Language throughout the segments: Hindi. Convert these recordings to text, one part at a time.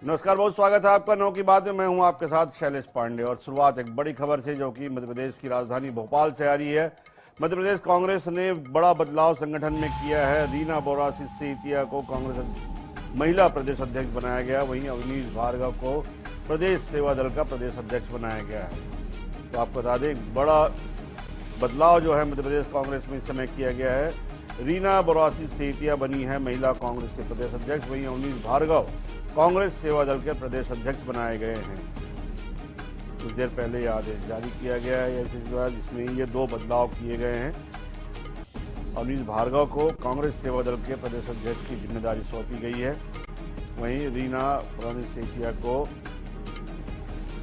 नमस्कार, बहुत स्वागत है आपका 9 की बात में। मैं हूं आपके साथ शैलेश पांडे और शुरुआत एक बड़ी खबर से जो कि मध्य प्रदेश की राजधानी भोपाल से आ रही है। मध्य प्रदेश कांग्रेस ने बड़ा बदलाव संगठन में किया है। रीना बोरा सिसोदिया को कांग्रेस महिला प्रदेश अध्यक्ष बनाया गया, वहीं अवनीश भार्गव को प्रदेश सेवा दल का प्रदेश अध्यक्ष बनाया गया है। तो आपको बता दें, बड़ा बदलाव जो है मध्य प्रदेश कांग्रेस में इस समय किया गया है। रीना बोरा सिसोदिया बनी है महिला कांग्रेस के प्रदेश अध्यक्ष, वहीं अवनीश भार्गव कांग्रेस सेवा दल के प्रदेश अध्यक्ष बनाए गए हैं। कुछ देर पहले यह आदेश जारी किया गया है, जिसमें ये दो बदलाव किए गए हैं। अवनीश भार्गव को कांग्रेस सेवा दल के प्रदेश अध्यक्ष की जिम्मेदारी सौंपी गई है, वहीं रीना सिसोदिया को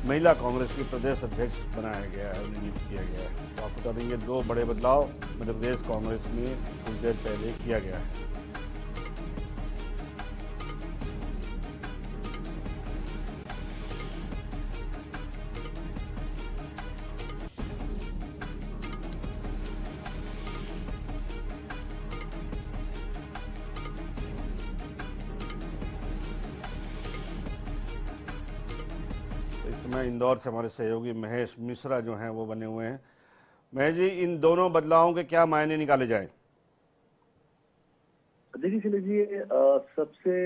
महिला कांग्रेस के प्रदेश अध्यक्ष बनाया गया है, नियुक्त किया गया है। तो आपको बता दें, ये दो बड़े बदलाव मध्य प्रदेश कांग्रेस में कुछ देर पहले किया गया है। इस समय इंदौर से हमारे सहयोगी महेश मिश्रा जो हैं वो बने हुए हैं। महेश जी, इन दोनों बदलावों के क्या मायने निकाले जाएं? देखिए शैलेश जी, सबसे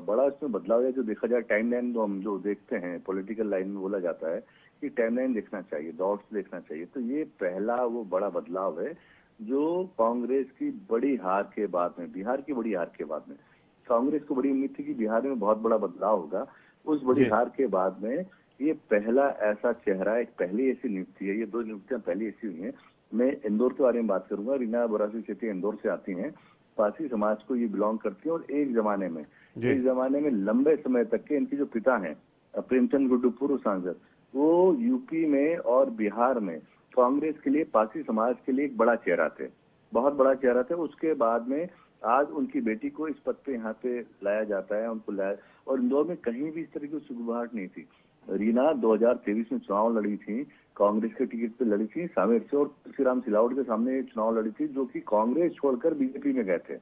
बड़ा इसमें बदलाव है जो देखा जाए टाइमलाइन, जो हम जो देखते हैं पॉलिटिकल लाइन में बोला जाता है कि टाइमलाइन देखना चाहिए, डॉट्स देखना चाहिए। तो ये पहला वो बड़ा बदलाव है जो कांग्रेस की बड़ी हार के बाद में, बिहार की बड़ी हार के बाद में, कांग्रेस को बड़ी उम्मीद थी कि बिहार में बहुत बड़ा बदलाव होगा। उस बड़ी हार के बाद में ये पहला ऐसा चेहरा, एक पहली ऐसी नियुक्ति है। ये दो नियुक्तियां पहली ऐसी हुई हैं। मैं इंदौर के बारे में बात करूंगा। रीना बोरा सिसोदिया इंदौर से आती हैं, पारसी समाज को ये बिलोंग करती है और एक जमाने में लंबे समय तक के इनके जो पिता हैं प्रेमचंद गुड्डू, पूर्व सांसद, वो यूपी में और बिहार में कांग्रेस के लिए, पारसी समाज के लिए एक बड़ा चेहरा थे, बहुत बड़ा चेहरा थे। उसके बाद में आज उनकी बेटी को इस पद पे यहाँ पे लाया जाता है, उनको लाया। और इंदौर में कहीं भी इस तरह की सुगबुगाहट नहीं थी। रीना 2023 में चुनाव लड़ी थी, कांग्रेस के टिकट पे लड़ी थी सामेर से, और तुलसीराम सिलावट के सामने चुनाव लड़ी थी, जो कि कांग्रेस छोड़कर बीजेपी में गए थे।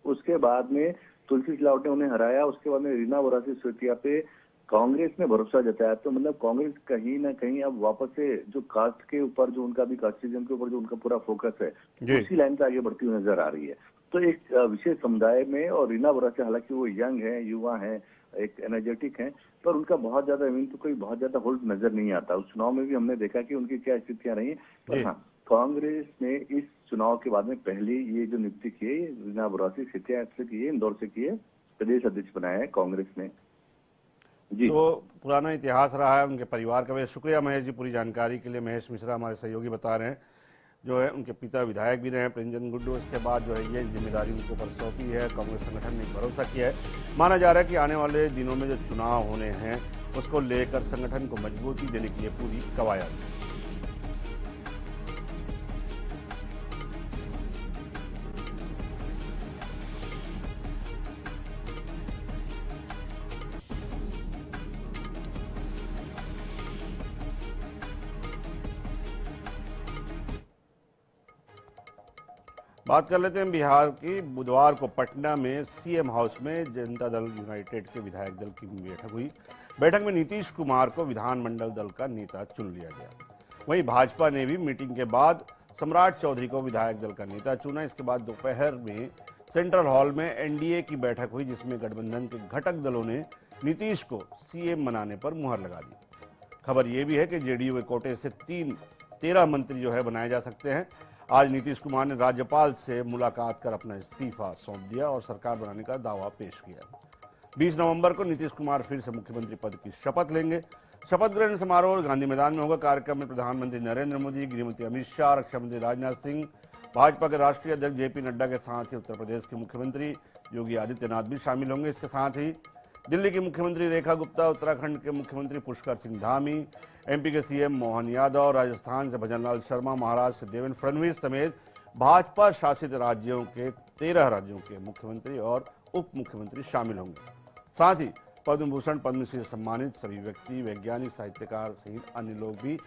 उसके बाद में तुलसी सिलावट ने उन्हें हराया। उसके बाद में रीना बोरा सिसोदिया पे कांग्रेस ने भरोसा जताया। तो मतलब कांग्रेस कहीं ना कहीं अब वापस से जो कास्ट के ऊपर, जो उनका भी कास्टिज्म के ऊपर जो उनका पूरा फोकस है, उसी लाइन पे आगे बढ़ती हुई नजर आ रही है। तो एक विशेष समुदाय में, और रीना बोरा से हालांकि वो यंग है, युवा है, एक एनर्जेटिक है, पर उनका बहुत ज्यादा इवन तो कोई बहुत ज्यादा होल्ड नजर नहीं आता। उस चुनाव में भी हमने देखा कि उनकी क्या स्थितियां रही। पर हाँ, कांग्रेस ने इस चुनाव के बाद में पहली ये जो नियुक्ति की है, रीना बोरा सिसोदिया से की है, इंदौर से की है, प्रदेश अध्यक्ष बनाया है कांग्रेस ने। जी, तो पुराना इतिहास रहा है उनके परिवार का। वैसे शुक्रिया महेश जी पूरी जानकारी के लिए। महेश मिश्रा हमारे सहयोगी बता रहे हैं, जो है उनके पिता विधायक भी रहे हैं प्रेमचंद गुड्डू। इसके बाद जो है ये जिम्मेदारी उनके ऊपर सौंपी है। कांग्रेस संगठन ने भरोसा किया है। माना जा रहा है कि आने वाले दिनों में जो चुनाव होने हैं उसको लेकर संगठन को मजबूती देने की ये पूरी कवायद है। बात कर लेते हैं बिहार की। बुधवार को पटना में सीएम हाउस में जनता दल यूनाइटेड के विधायक दल की बैठक हुई। बैठक में नीतीश कुमार को विधानमंडल दल का नेता चुन लिया गया। वहीं भाजपा ने भी मीटिंग के बाद सम्राट चौधरी को विधायक दल का नेता चुना। इसके बाद दोपहर में सेंट्रल हॉल में एनडीए की बैठक हुई, जिसमें गठबंधन के घटक दलों ने नीतीश को सीएम बनाने पर मुहर लगा दी। खबर यह भी है कि जेडीयू के कोटे से 13 मंत्री जो है बनाए जा सकते हैं। आज नीतीश कुमार ने राज्यपाल से मुलाकात कर अपना इस्तीफा सौंप दिया और सरकार बनाने का दावा पेश किया। 20 नवंबर को नीतीश कुमार फिर से मुख्यमंत्री पद की शपथ लेंगे। शपथ ग्रहण समारोह गांधी मैदान में होगा। कार्यक्रम में प्रधानमंत्री नरेंद्र मोदी, गृहमंत्री अमित शाह, रक्षा मंत्री राजनाथ सिंह, भाजपा के राष्ट्रीय अध्यक्ष जेपी नड्डा के साथ ही उत्तर प्रदेश के मुख्यमंत्री योगी आदित्यनाथ भी शामिल होंगे। इसके साथ ही दिल्ली की मुख्यमंत्री रेखा गुप्ता, उत्तराखंड के मुख्यमंत्री पुष्कर सिंह धामी, एमपी के सीएम मोहन यादव, राजस्थान से भजनलाल शर्मा, महाराष्ट्र से देवेंद्र फडणवीस समेत भाजपा शासित राज्यों के 13 राज्यों के मुख्यमंत्री और उप मुख्यमंत्री शामिल होंगे। साथ ही पद्म भूषण, पद्मश्री से सम्मानित सभी व्यक्ति, वैज्ञानिक, साहित्यकार सहित अन्य लोग भी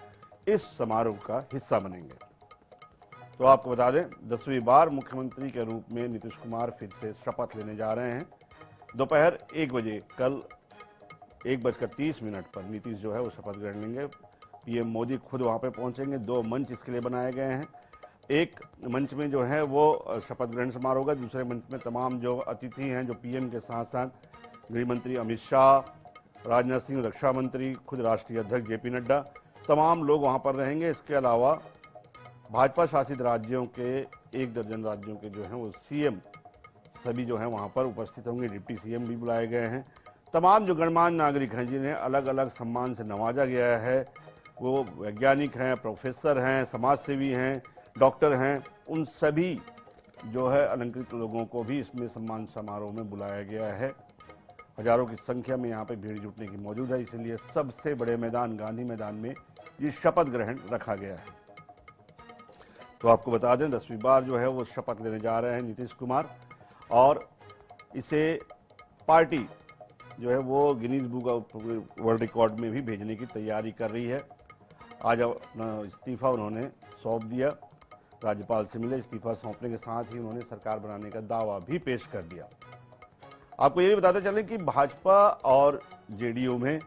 इस समारोह का हिस्सा बनेंगे। तो आपको बता दें, 10वीं बार मुख्यमंत्री के रूप में नीतीश कुमार फिर से शपथ लेने जा रहे हैं। दोपहर 1 बजे कल 1:30 पर नीतीश जो है वो शपथ ग्रहण लेंगे। पीएम मोदी खुद वहां पे पहुंचेंगे। 2 मंच इसके लिए बनाए गए हैं। एक मंच में जो है वो शपथ ग्रहण समारोह होगा, दूसरे मंच में तमाम जो अतिथि हैं, जो पीएम के साथ साथ गृह मंत्री अमित शाह, राजनाथ सिंह, रक्षा मंत्री, खुद राष्ट्रीय अध्यक्ष जेपी नड्डा, तमाम लोग वहां पर रहेंगे। इसके अलावा भाजपा शासित राज्यों के 1 दर्जन राज्यों के जो हैं वो सीएम सभी जो हैं वहां पर उपस्थित होंगे। डिप्टी सीएम भी बुलाए गए हैं। तमाम जो गणमान्य नागरिक हैं जिन्हें अलग अलग सम्मान से नवाजा गया है, वो वैज्ञानिक हैं, प्रोफेसर हैं, समाजसेवी हैं, डॉक्टर हैं, उन सभी जो है अलंकृत लोगों को भी इसमें सम्मान समारोह में बुलाया गया है। हजारों की संख्या में यहाँ पे भीड़ जुटने की मौजूद है, इसलिए सबसे बड़े मैदान गांधी मैदान में ये शपथ ग्रहण रखा गया है। तो आपको बता दें 10वीं बार जो है वो शपथ लेने जा रहे हैं नीतीश कुमार, और इसे पार्टी जो है वो Guinness book of world record में भी भेजने की तैयारी कर रही है। आज अपना इस्तीफा उन्होंने सौंप दिया, राज्यपाल से मिले। इस्तीफा सौंपने के साथ ही उन्होंने सरकार बनाने का दावा भी पेश कर दिया। आपको ये भी बताते चलें कि भाजपा और जेडीयू में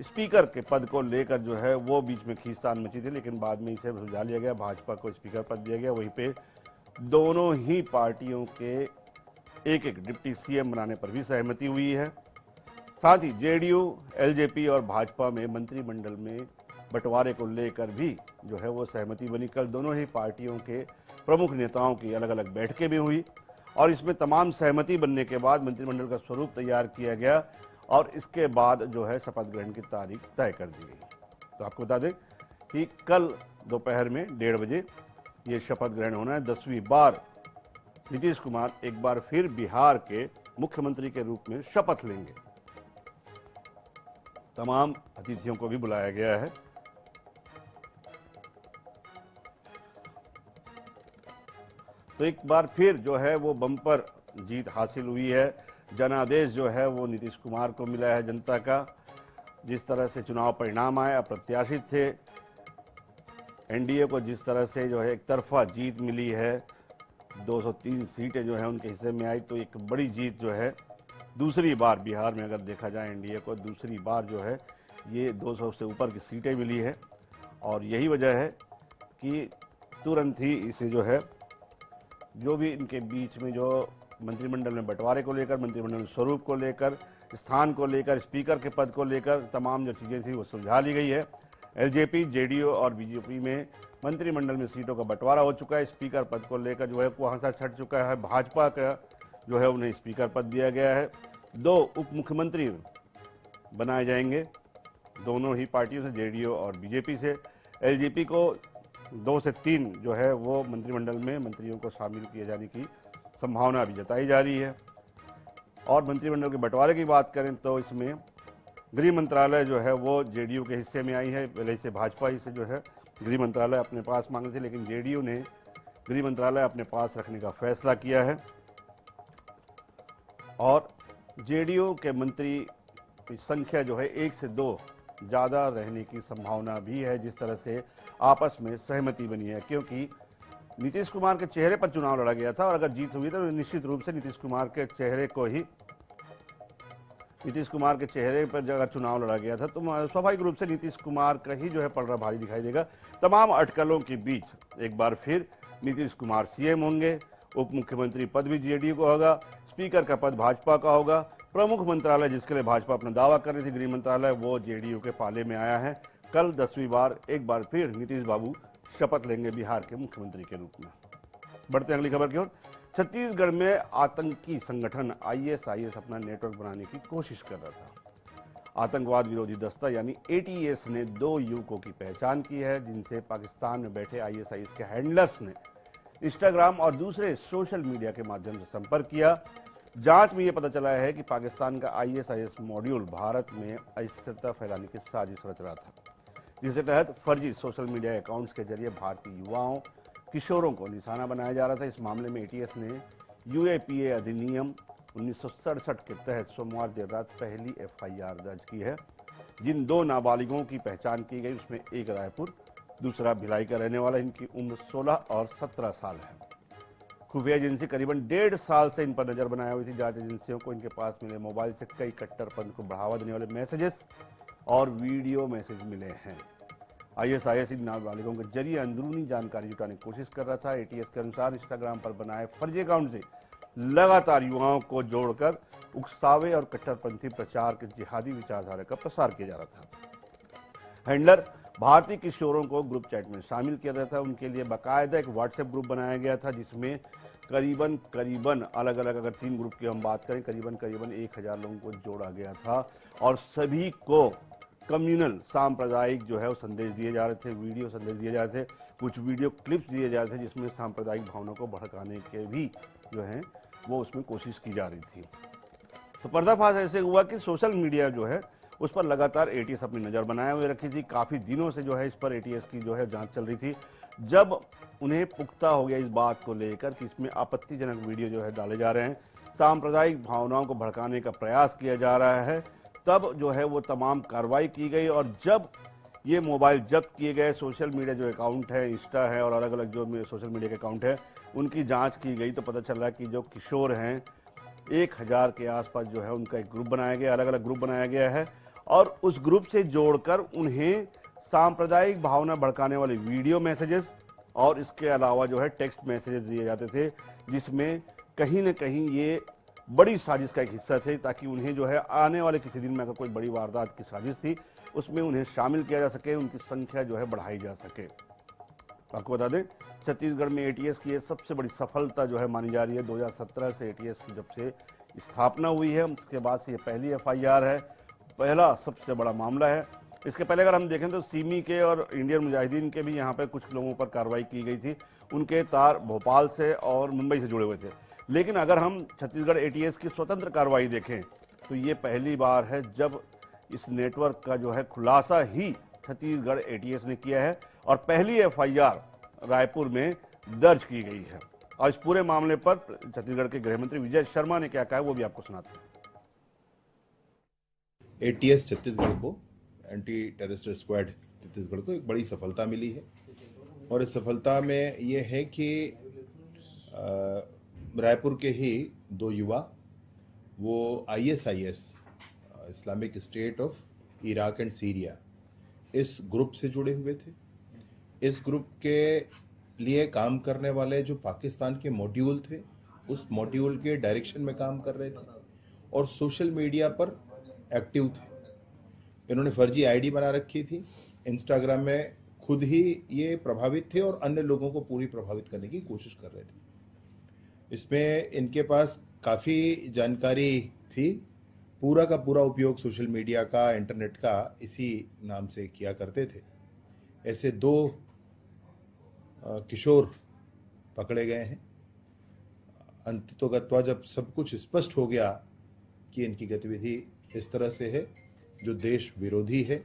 स्पीकर के पद को लेकर जो है वो बीच में खींचतान मची थी, लेकिन बाद में इसे सुलझा लिया गया। भाजपा को स्पीकर पद दिया गया। वहीं पे दोनों ही पार्टियों के एक एक डिप्टी सीएम बनाने पर भी सहमति हुई है। साथ ही जेडीयू, एलजेपी और भाजपा में मंत्रिमंडल में बंटवारे को लेकर भी जो है वो सहमति बनी। कल दोनों ही पार्टियों के प्रमुख नेताओं की अलग अलग बैठकें भी हुई और इसमें तमाम सहमति बनने के बाद मंत्रिमंडल का स्वरूप तैयार किया गया और इसके बाद जो है शपथ ग्रहण की तारीख तय कर दी गई। तो आपको बता दें कि कल दोपहर में 1:30 बजे ये शपथ ग्रहण होना है। 10वीं बार नीतीश कुमार एक बार फिर बिहार के मुख्यमंत्री के रूप में शपथ लेंगे। तमाम अतिथियों को भी बुलाया गया है। तो एक बार फिर जो है वो बम्पर जीत हासिल हुई है। जनादेश जो है वो नीतीश कुमार को मिला है जनता का। जिस तरह से चुनाव परिणाम आए अप्रत्याशित थे, एनडीए को जिस तरह से जो है एक तरफा जीत मिली है, 203 सीटें जो है उनके हिस्से में आई, तो एक बड़ी जीत जो है दूसरी बार बिहार में अगर देखा जाए एनडीए को दूसरी बार जो है ये 200 से ऊपर की सीटें मिली है। और यही वजह है कि तुरंत ही इसे जो है जो भी इनके बीच में जो मंत्रिमंडल में बंटवारे को लेकर, मंत्रिमंडल स्वरूप को लेकर, स्थान को लेकर, स्पीकर के पद को लेकर तमाम जो चीज़ें थी वो सुलझा ली गई है। एलजेपी, जेडीयू और बीजेपी में मंत्रिमंडल में सीटों का बंटवारा हो चुका है। स्पीकर पद को लेकर जो है वहाँ से छट चुका है। भाजपा का जो है उन्हें स्पीकर पद दिया गया है। 2 उप मुख्यमंत्री बनाए जाएंगे दोनों ही पार्टियों से, जेडीयू और बीजेपी से। एलजेपी को 2 से 3 जो है वो मंत्रिमंडल में मंत्रियों को शामिल किए जाने की संभावना भी जताई जा रही है। और मंत्रिमंडल के बंटवारे की बात करें तो इसमें गृह मंत्रालय जो है वो जेडीयू के हिस्से में आई है। पहले से भाजपा ही से जो है गृह मंत्रालय अपने पास मांग रही थी, लेकिन जेडीयू ने गृह मंत्रालय अपने पास रखने का फैसला किया है। और जेडीयू के मंत्री की संख्या जो है 1 से 2 ज़्यादा रहने की संभावना भी है, जिस तरह से आपस में सहमति बनी है। क्योंकि नीतीश कुमार के चेहरे पर चुनाव लड़ा गया था और अगर जीत हुई तो निश्चित रूप से नीतीश कुमार के चेहरे पर अगर चुनाव लड़ा गया था तो स्वाभाविक रूप से नीतीश कुमार का ही जो है पलड़ा भारी दिखाई देगा। तमाम अटकलों के बीच एक बार फिर नीतीश कुमार सीएम होंगे। उप मुख्यमंत्री पद भी जेडीयू को होगा, स्पीकर का पद भाजपा का होगा। प्रमुख मंत्रालय जिसके लिए भाजपा अपना दावा कर रही थी, गृह मंत्रालय, वो जेडीयू के पाले में आया है। कल 10वीं बार एक बार फिर नीतीश बाबू शपथ लेंगे बिहार के मुख्यमंत्री के रूप में। बढ़ते हैं अगली खबर की ओर। छत्तीसगढ़ में आतंकी संगठन आईएसआईएस अपना नेटवर्क बनाने की कोशिश कर रहा था। आतंकवाद विरोधी दस्ता यानी एटीएस ने 2 युवकों की पहचान की है, जिनसे पाकिस्तान में बैठे आईएसआईएस के हैंडलर्स ने इंस्टाग्राम और दूसरे सोशल मीडिया के माध्यम से संपर्क किया। जांच में यह पता चला है कि पाकिस्तान का आईएसआईएस मॉड्यूल भारत में अस्थिरता फैलाने की साजिश रच रहा था, जिसके तहत फर्जी सोशल मीडिया अकाउंट्स के जरिए भारतीय युवाओं, किशोरों को निशाना बनाया जा रहा था। इस मामले में एटीएस ने यूएपीए अधिनियम 1967 के तहत सोमवार देर रात पहली एफआईआर दर्ज की है। जिन 2 नाबालिगों की पहचान की गई उसमें एक रायपुर, दूसरा भिलाई का रहने वाला। इनकी उम्र 16 और 17 साल है। खुफिया एजेंसी करीबन 1.5 साल से इन पर नजर बनाए हुई थी। जांच एजेंसियों को इनके पास मिले मोबाइल से कई कट्टरपंथ को बढ़ावा देने वाले मैसेजेस और वीडियो मैसेज मिले हैं। आईएसआईएस इन नाबालिगों के जरिए अंदरूनी जानकारी जुटाने की कोशिश कर रहा था। एटीएस के अनुसार इंस्टाग्राम पर बनाए फर्जी अकाउंट से लगातार युवाओं को जोड़कर उकसावे और कट्टरपंथी प्रचार के जिहादी विचारधारा का प्रसार किया जा रहा था। हैंडलर भारतीय किशोरों को ग्रुप चैट में शामिल किया गया था। उनके लिए बाकायदा एक व्हाट्सएप ग्रुप बनाया गया था, जिसमें करीबन अलग अलग, अगर 3 ग्रुप की हम बात करें, करीबन 1000 लोगों को जोड़ा गया था और सभी को कम्युनल सांप्रदायिक जो है वो संदेश दिए जा रहे थे, वीडियो संदेश दिए जा रहे थे, कुछ वीडियो क्लिप्स दिए जा रहे थे जिसमें सांप्रदायिक भावनाओं को भड़काने के भी जो है वो उसमें कोशिश की जा रही थी। तो पर्दाफाश ऐसे हुआ कि सोशल मीडिया जो है उस पर लगातार एटीएस अपनी नज़र बनाए हुए रखी थी। काफ़ी दिनों से जो है इस पर एटीएस की जो है जांच चल रही थी। जब उन्हें पुख्ता हो गया इस बात को लेकर कि इसमें आपत्तिजनक वीडियो जो है डाले जा रहे हैं, सांप्रदायिक भावनाओं को भड़काने का प्रयास किया जा रहा है, तब जो है वो तमाम कार्रवाई की गई। और जब ये मोबाइल जब्त किए गए, सोशल मीडिया जो अकाउंट है, इंस्टा है और अलग अलग जो सोशल मीडिया के अकाउंट है, उनकी जांच की गई तो पता चल रहा है कि जो किशोर हैं 1000 के आसपास जो है उनका एक ग्रुप बनाया गया, अलग अलग ग्रुप बनाया गया है और उस ग्रुप से जोड़कर उन्हें सांप्रदायिक भावना भड़काने वाले वीडियो मैसेजेस और इसके अलावा जो है टेक्स्ट मैसेजेस दिए जाते थे, जिसमें कहीं न कहीं ये बड़ी साजिश का एक हिस्सा थे, ताकि उन्हें जो है आने वाले किसी दिन में अगर कोई बड़ी वारदात की साजिश थी उसमें उन्हें शामिल किया जा सके, उनकी संख्या जो है बढ़ाई जा सके। आपको बता दें, छत्तीसगढ़ में एटीएस की ये सबसे बड़ी सफलता जो है मानी जा रही है। 2017 से एटीएस की जब से स्थापना हुई है उसके बाद से ये पहली एफआईआर है, पहला सबसे बड़ा मामला है। इसके पहले अगर हम देखें तो सिमी के और इंडियन मुजाहिदीन के भी यहाँ पर कुछ लोगों पर कार्रवाई की गई थी, उनके तार भोपाल से और मुंबई से जुड़े हुए थे। लेकिन अगर हम छत्तीसगढ़ एटीएस की स्वतंत्र कार्रवाई देखें तो ये पहली बार है जब इस नेटवर्क का जो है खुलासा ही छत्तीसगढ़ एटीएस ने किया है और पहली एफआईआर रायपुर में दर्ज की गई है। और इस पूरे मामले पर छत्तीसगढ़ के गृह मंत्री विजय शर्मा ने क्या कहा है वो भी आपको सुनाते हैं। एटीएस छत्तीसगढ़ को, एंटी टेररिस्ट स्क्वाड छत्तीसगढ़ को एक बड़ी सफलता मिली है और इस सफलता में ये है कि रायपुर के ही 2 युवा वो ISIS Islamic state of Iraq and Syria इस ग्रुप से जुड़े हुए थे। इस ग्रुप के लिए काम करने वाले जो पाकिस्तान के मॉड्यूल थे उस मॉड्यूल के डायरेक्शन में काम कर रहे थे और सोशल मीडिया पर एक्टिव थे। इन्होंने फर्जी आईडी बना रखी थी, इंस्टाग्राम में खुद ही ये प्रभावित थे और अन्य लोगों को पूरी प्रभावित करने की कोशिश कर रहे थे। इसमें इनके पास काफ़ी जानकारी थी, पूरा का पूरा उपयोग सोशल मीडिया का, इंटरनेट का इसी नाम से किया करते थे। ऐसे 2 किशोर पकड़े गए हैं। अंततोगत्वा जब सब कुछ स्पष्ट हो गया कि इनकी गतिविधि इस तरह से है जो देश विरोधी है,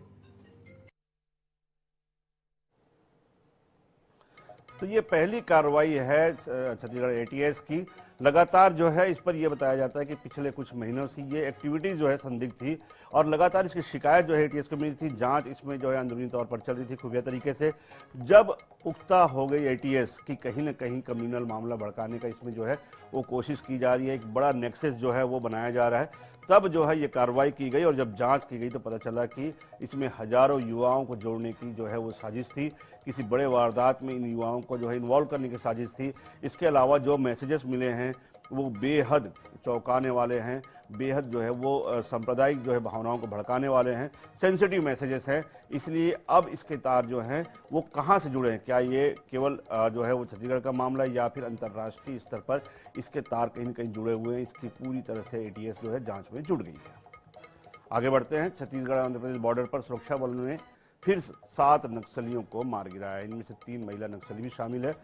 तो ये पहली कार्रवाई है छत्तीसगढ़ एटीएस की। लगातार जो है इस पर यह बताया जाता है कि पिछले कुछ महीनों से ये एक्टिविटीज जो है संदिग्ध थी और लगातार इसकी शिकायत जो है एटीएस को मिली थी। जांच इसमें जो है अंदरूनी तौर पर चल रही थी खुफिया तरीके से। जब पुख्ता हो गई एटीएस की कहीं न कहीं कम्युनल मामला भड़काने का इसमें जो है वो कोशिश की जा रही है, एक बड़ा नेक्सस जो है वो बनाया जा रहा है, तब जो है ये कार्रवाई की गई और जब जांच की गई तो पता चला कि इसमें हजारों युवाओं को जोड़ने की जो है वो साजिश थी, किसी बड़े वारदात में इन युवाओं को जो है इन्वॉल्व करने की साजिश थी। इसके अलावा जो मैसेजेस मिले हैं वो बेहद चौंकाने वाले हैं, बेहद जो है वो सांप्रदायिक जो है भावनाओं को भड़काने वाले हैं, सेंसिटिव मैसेजेस हैं। इसलिए अब इसके तार जो हैं वो कहाँ से जुड़े हैं, क्या ये केवल जो है वो छत्तीसगढ़ का मामला है या फिर अंतर्राष्ट्रीय स्तर पर इसके तार कहीं न कहीं जुड़े हुए हैं, इसकी पूरी तरह से एटीएस जो है जांच में जुड़ गई है। आगे बढ़ते हैं। छत्तीसगढ़ आंध्र प्रदेश बॉर्डर पर सुरक्षा बलों ने फिर 7 नक्सलियों को मार गिराया। इनमें से 3 महिला नक्सली भी शामिल है।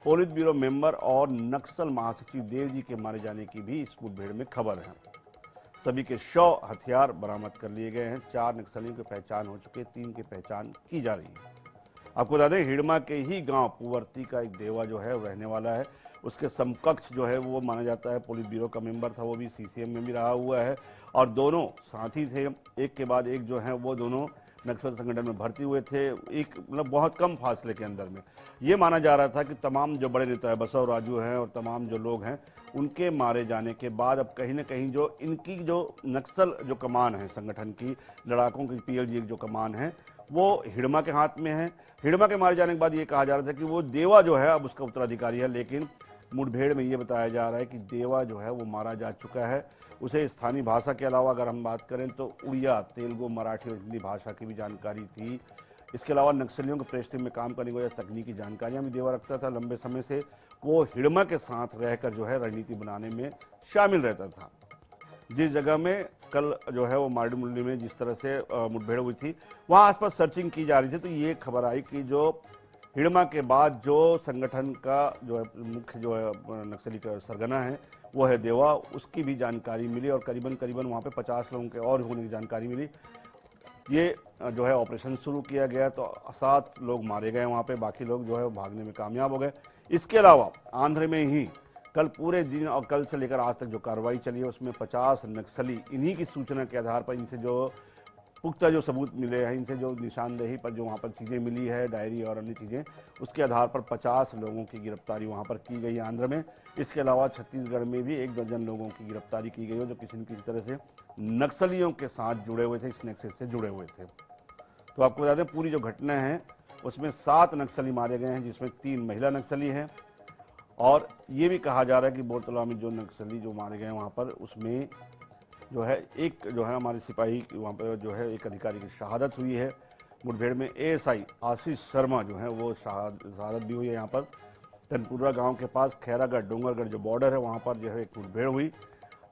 पोलित ब्यूरो मेंबर और नक्सल महासचिव देव जी के मारे जाने की भी इस मुठभेड़ में खबर है। सभी के शव, हथियार बरामद कर लिए गए हैं। 4 नक्सलियों की पहचान हो चुकी है, 3 की पहचान की जा रही है। आपको बता दें, हिड़मा के ही गांव पुवर्ती का एक देवा जो है रहने वाला है। उसके समकक्ष जो है वो माना जाता है पोलित ब्यूरो का मेंबर था, वो भी सीसीएम में भी रहा हुआ है और दोनों साथी थे। एक के बाद एक जो है वो दोनों नक्सल संगठन में भर्ती हुए थे, एक मतलब बहुत कम फासले के अंदर में। ये माना जा रहा था कि तमाम जो बड़े नेता है, बसव राजू हैं और तमाम जो लोग हैं, उनके मारे जाने के बाद अब कहीं ना कहीं जो इनकी जो नक्सल जो कमान है संगठन की, लड़ाकों की पीएलजी की जो कमान है, वो हिडमा के हाथ में है। हिडमा के मारे जाने के बाद ये कहा जा रहा था कि वो देवा जो है अब उसका उत्तराधिकारी है, लेकिन मुठभेड़ में ये बताया जा रहा है कि देवा जो है वो मारा जा चुका है। उसे स्थानीय भाषा के अलावा अगर हम बात करें तो उड़िया, तेलुगु, मराठी और हिंदी भाषा की भी जानकारी थी। इसके अलावा नक्सलियों के प्रेस टीम में काम करने की वजह से तकनीकी जानकारियां भी देवा रखता था। लंबे समय से वो हिडमा के साथ रहकर जो है रणनीति बनाने में शामिल रहता था। जिस जगह में कल जो है वो मारडीमुल्ली में जिस तरह से मुठभेड़ हुई थी, वहाँ आसपास सर्चिंग की जा रही थी, तो ये खबर आई कि जो हिडमा के बाद जो संगठन का जो है मुख्य जो है नक्सली का सरगना है वो है देवा, उसकी भी जानकारी मिली और करीबन करीबन वहाँ पे 50 लोगों के और होने की जानकारी मिली। ये जो है ऑपरेशन शुरू किया गया तो 7 लोग मारे गए वहाँ पे, बाकी लोग जो है भागने में कामयाब हो गए। इसके अलावा आंध्र में ही कल पूरे दिन और कल से लेकर आज तक जो कार्रवाई चली है उसमें 50 नक्सली, इन्हीं की सूचना के आधार पर, इनसे जो पुख्ता जो सबूत मिले हैं, इनसे जो निशानदेही पर जो वहाँ पर चीज़ें मिली है, डायरी और अन्य चीज़ें, उसके आधार पर 50 लोगों की गिरफ्तारी वहाँ पर की गई है आंध्र में। इसके अलावा छत्तीसगढ़ में भी 1 दर्जन लोगों की गिरफ्तारी की गई है जो किसी न किसी तरह से नक्सलियों के साथ जुड़े हुए थे, इस नेक्सस से जुड़े हुए थे। तो आपको बता दें पूरी जो घटना है उसमें 7 नक्सली मारे गए हैं, जिसमें 3 महिला नक्सली हैं। और ये भी कहा जा रहा है कि बोरतला में जो नक्सली जो मारे गए वहाँ पर, उसमें जो है एक जो है हमारे सिपाही वहाँ पर जो है एक अधिकारी की शहादत हुई है। मुठभेड़ में एएसआई आशीष शर्मा जो है वो शहादत भी हुई है। यहाँ पर तनपुरा गांव के पास खैरागढ़ डोंगरगढ़ जो बॉर्डर है वहाँ पर जो है एक मुठभेड़ हुई।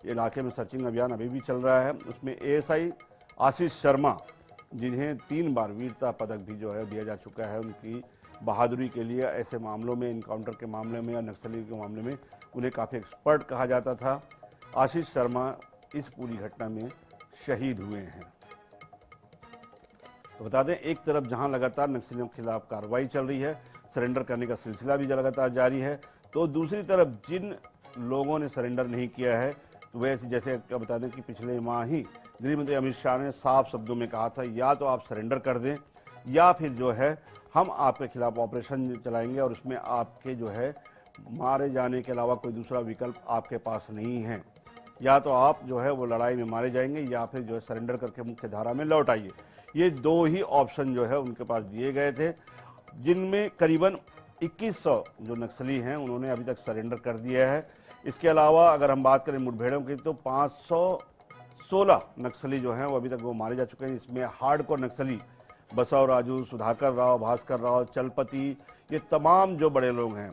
इलाके में सर्चिंग अभियान अभी भी चल रहा है। उसमें एएसआई आशीष शर्मा, जिन्हें 3 बार वीरता पदक भी जो है दिया जा चुका है उनकी बहादुरी के लिए, ऐसे मामलों में, इनकाउंटर के मामले में या नक्सली के मामले में उन्हें काफ़ी एक्सपर्ट कहा जाता था। आशीष शर्मा इस पूरी घटना में शहीद हुए हैं। तो बता दें एक तरफ जहां लगातार नक्सलियों के खिलाफ कार्रवाई चल रही है, सरेंडर करने का सिलसिला भी लगातार जारी है, तो दूसरी तरफ जिन लोगों ने सरेंडर नहीं किया है, तो वैसे जैसे बता दें कि पिछले माह ही गृह मंत्री अमित शाह ने साफ शब्दों में कहा था या तो आप सरेंडर कर दें या फिर जो है हम आपके खिलाफ ऑपरेशन चलाएंगे और उसमें आपके जो है मारे जाने के अलावा कोई दूसरा विकल्प आपके पास नहीं है। या तो आप जो है वो लड़ाई में मारे जाएंगे या फिर जो है सरेंडर करके मुख्य धारा में लौट आइए। ये 2 ही ऑप्शन जो है उनके पास दिए गए थे, जिनमें करीबन 2100 जो नक्सली हैं उन्होंने अभी तक सरेंडर कर दिया है। इसके अलावा अगर हम बात करें मुठभेड़ों की तो 516 नक्सली जो हैं वो अभी तक वो मारे जा चुके हैं। इसमें हार्डकोर नक्सली बसव राजू, सुधाकर राव, भास्कर राव, चलपति, ये तमाम जो बड़े लोग हैं,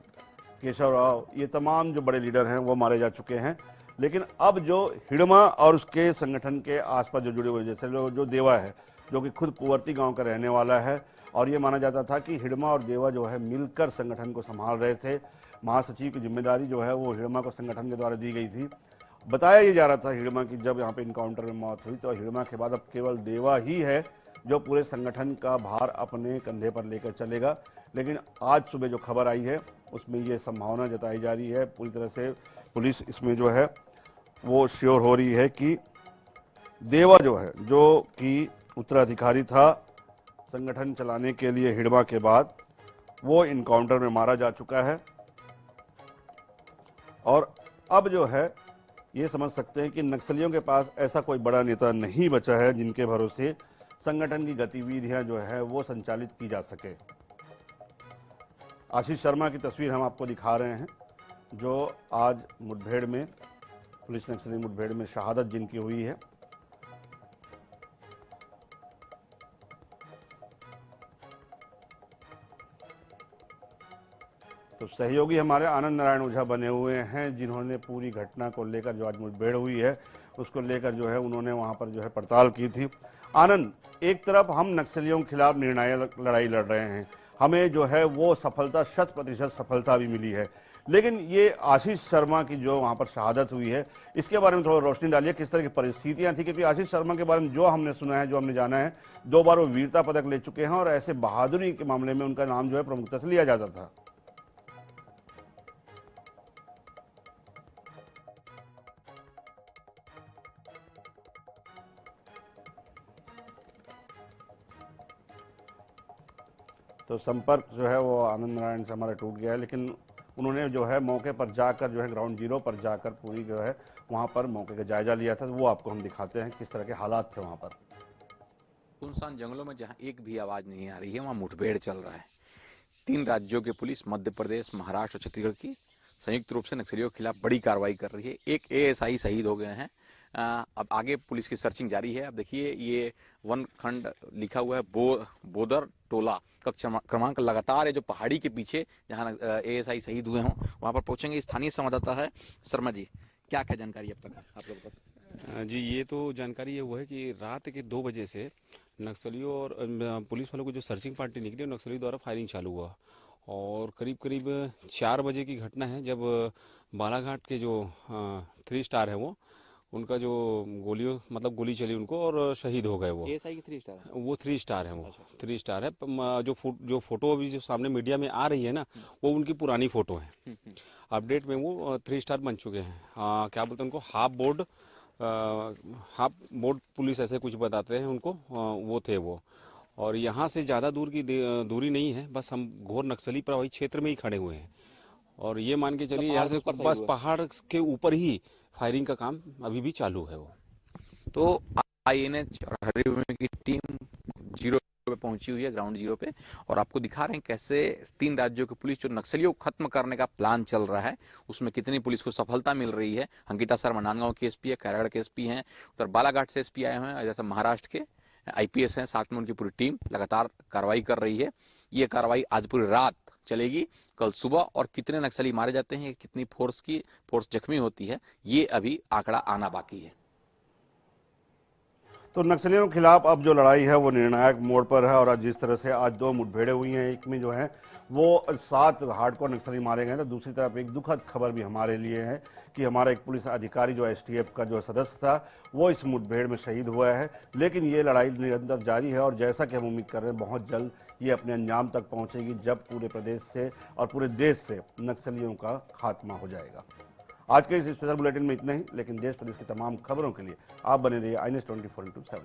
केशव राव, ये तमाम जो बड़े लीडर हैं वो मारे जा चुके हैं। लेकिन अब जो हिडमा और उसके संगठन के आसपास जो जुड़े हुए, जैसे जो देवा है जो कि खुद पुवर्ती गांव का रहने वाला है, और ये माना जाता था कि हिडमा और देवा जो है मिलकर संगठन को संभाल रहे थे। महासचिव की जिम्मेदारी जो है वो हिडमा को संगठन के द्वारा दी गई थी। बताया ये जा रहा था हिडमा की जब यहाँ पे इनकाउंटर में मौत हुई तो हिडमा के बाद अब केवल देवा ही है जो पूरे संगठन का भार अपने कंधे पर लेकर चलेगा। लेकिन आज सुबह जो खबर आई है उसमें ये संभावना जताई जा रही है, पूरी तरह से पुलिस इसमें जो है वो श्योर हो रही है कि देवा जो है, जो कि उत्तराधिकारी था संगठन चलाने के लिए हिडमा के बाद, वो इनकाउंटर में मारा जा चुका है। और अब जो है ये समझ सकते हैं कि नक्सलियों के पास ऐसा कोई बड़ा नेता नहीं बचा है जिनके भरोसे संगठन की गतिविधियां जो है वो संचालित की जा सके। आशीष शर्मा की तस्वीर हम आपको दिखा रहे हैं, जो आज मुठभेड़ में, पुलिस नक्सली मुठभेड़ में शहादत जिनकी हुई है। तो सहयोगी हमारे आनंद नारायण ओझा बने हुए हैं, जिन्होंने पूरी घटना को लेकर, जो आज मुठभेड़ हुई है उसको लेकर जो है उन्होंने वहां पर जो है पड़ताल की थी। आनंद, एक तरफ हम नक्सलियों के खिलाफ निर्णायक लड़ाई लड़ रहे हैं, हमें जो है वो सफलता 100% सफलता भी मिली है, लेकिन ये आशीष शर्मा की जो वहाँ पर शहादत हुई है, इसके बारे में थोड़ा रोशनी डालिए, किस तरह की परिस्थितियाँ थी। क्योंकि आशीष शर्मा के बारे में जो हमने सुना है, जो हमने जाना है, 2 बार वो वीरता पदक ले चुके हैं और ऐसे बहादुरी के मामले में उनका नाम जो है प्रमुखता से लिया जाता था। तो संपर्क जो है वो आनंद नारायण से हमारा टूट गया है, लेकिन उन्होंने जो है मौके पर जाकर जो है ग्राउंड जीरो पर जाकर पूरी जो है वहाँ पर मौके का जायजा लिया था। वो आपको हम दिखाते हैं किस तरह के हालात थे वहाँ पर। सुनसान जंगलों में जहां एक भी आवाज नहीं आ रही है वहां मुठभेड़ चल रहा है। 3 राज्यों के पुलिस, मध्य प्रदेश, महाराष्ट्र और छत्तीसगढ़ की संयुक्त रूप से नक्सलियों के खिलाफ बड़ी कार्रवाई कर रही है। एक एएसआई शहीद हो गए हैं। अब आगे पुलिस की सर्चिंग जारी है। अब देखिए ये वन खंड लिखा हुआ है बोदर टोला का क्रमांक लगातार है जो पहाड़ी के पीछे जहां एएसआई शहीद हुए हों वहां पर पहुंचेंगे। स्थानीय संवाददाता है शर्मा जी, क्या क्या जानकारी अब तक है आप लोगों के पास? जी, ये तो जानकारी ये हुआ है कि रात के 2 बजे से नक्सलियों और पुलिस वालों को जो सर्चिंग पार्टी निकली नक्सलियों द्वारा फायरिंग चालू हुआ और करीब करीब 4 बजे की घटना है जब बालाघाट के जो 3 स्टार है वो उनका जो गोली चली उनको और शहीद हो गए। वो एएसआई की 3 स्टार है? वो 3 स्टार है, वो 3 स्टार है। जो फोटो अभी जो सामने मीडिया में आ रही है ना वो उनकी पुरानी फोटो है। अपडेट में वो 3 स्टार बन चुके हैं। क्या बोलते हैं उनको, हाफ बोर्ड पुलिस ऐसे कुछ बताते हैं उनको। वो थे वो, और यहाँ से ज़्यादा दूर की दूरी नहीं है, बस हम घोर नक्सली प्रभावित क्षेत्र में ही खड़े हुए हैं। और ये मान के चलिए यहाँ से बस पहाड़ के ऊपर ही फायरिंग का काम अभी भी चालू है। वो तो आईएनएच और हरिभूमि की टीम जीरो पे पहुंची हुई है, ग्राउंड जीरो पे, और आपको दिखा रहे हैं कैसे 3 राज्यों की पुलिस जो नक्सलियों को खत्म करने का प्लान चल रहा है उसमें कितनी पुलिस को सफलता मिल रही है। अंकिता शर्मा नांदगांव की एसपी है, खैरागढ़ के एसपी हैं, उधर बालाघाट से एसपी आए हुए हैं, जैसे महाराष्ट्र के आईपीएस हैं, साथ में उनकी पूरी टीम लगातार कार्रवाई कर रही है। ये कार्रवाई आज पूरी रात चलेगी। कल सुबह और कितने नक्सली मारे जाते हैं, कितनी फोर्स जख्मी होती है, ये अभी आंकड़ा आना बाकी है। तो नक्सलियों के खिलाफ अब जो लड़ाई है वो निर्णायक मोड़ पर है, और आज जिस तरह से आज 2 मुठभेड़ें हुई हैं, एक में जो है वो 7 हार्डकोर नक्सली मारे गए हैं, तो दूसरी तरफ एक दुखद खबर भी हमारे लिए है कि हमारा एक पुलिस अधिकारी जो एसटीएफ का जो सदस्य था वो इस मुठभेड़ में शहीद हुआ है। लेकिन ये लड़ाई निरंतर जारी है और जैसा कि हम उम्मीद कर रहे हैं बहुत जल्द ये अपने अंजाम तक पहुंचेगी जब पूरे प्रदेश से और पूरे देश से नक्सलियों का खात्मा हो जाएगा। आज के इस स्पेशल बुलेटिन में इतना ही, लेकिन देश प्रदेश की तमाम खबरों के लिए आप बने रहिए iNews 24/7।